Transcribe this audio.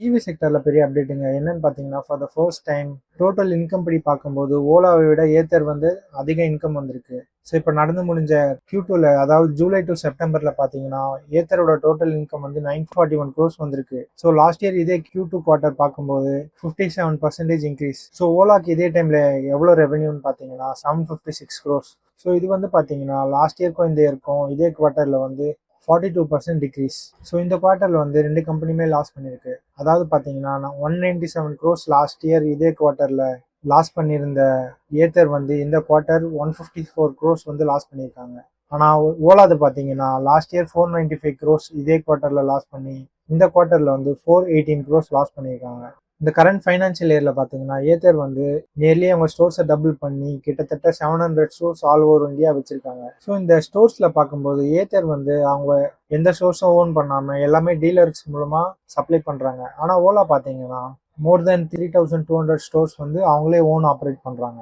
EV செக்டர்ல பெரிய அப்டேட்டுங்க. என்னன்னு பார்த்தீங்கன்னா, for the first time total income படி பார்க்கும்போது, ஓலாவை விட ஏத்தர் வந்து அதிக இன்கம் வந்திருக்கு. ஸோ இப்போ நடந்து முடிஞ்ச Q2ல, அதாவது ஜூலை டு செப்டம்பர்ல பார்த்தீங்கன்னா, ஏத்தரோட டோட்டல் இன்கம் வந்து 941 க்ரோஸ் வந்திருக்கு. ஸோ லாஸ்ட் இயர் இதே Q2 குவார்ட்டர் பார்க்கும்போது 57% இன்க்ரீஸ். ஸோ ஓலாக்கு இதே டைம்ல எவ்வளோ ரெவென்யூன்னு பார்த்தீங்கன்னா 756 க்ரோஸ். ஸோ இது வந்து பார்த்தீங்கன்னா லாஸ்ட் இயர்க்கும் இந்த இயர்க்கும் இதே குவார்ட்டர்ல வந்து 42% டிக்ரீஸ். ஸோ இந்த குவார்ட்டரில் வந்து ரெண்டு கம்பெனியுமே லாஸ் பண்ணியிருக்கு. அதாவது பார்த்தீங்கன்னா 197 க்ரோஸ் லாஸ்ட் இயர் இதே குவார்ட்டரில் லாஸ் பண்ணியிருந்த ஏத்தர் வந்து இந்த குவார்ட்டர் 154 க்ரோஸ் வந்து லாஸ் பண்ணியிருக்காங்க. ஆனால் ஓலாது பார்த்தீங்கன்னா லாஸ்ட் இயர் 495 க்ரோஸ் இதே குவார்ட்டரில் லாஸ் பண்ணி இந்த குவார்ட்டரில் வந்து 418 க்ரோஸ் லாஸ் பண்ணியிருக்காங்க. இந்த கரண்ட் ஃபைனான்சியல் இயரில் பார்த்தீங்கன்னா ஏத்தர் வந்து நியர்லி அவங்க ஸ்டோர்ஸை டபுள் பண்ணி கிட்டத்தட்ட 700 ஸ்டோர்ஸ் ஆல் ஓவர் இந்தியா வச்சிருக்காங்க. ஸோ இந்த ஸ்டோர்ஸில் பார்க்கும்போது ஏத்தர் வந்து அவங்க எந்த ஸ்டோர்ஸும் ஓன் பண்ணாமல் எல்லாமே டீலர்ஸ் மூலமாக சப்ளை பண்ணுறாங்க. ஆனால் ஓலா பார்த்தீங்கன்னா மோர் தென் 3200 ஸ்டோர்ஸ் வந்து அவங்களே ஓன் ஆப்ரேட் பண்ணுறாங்க.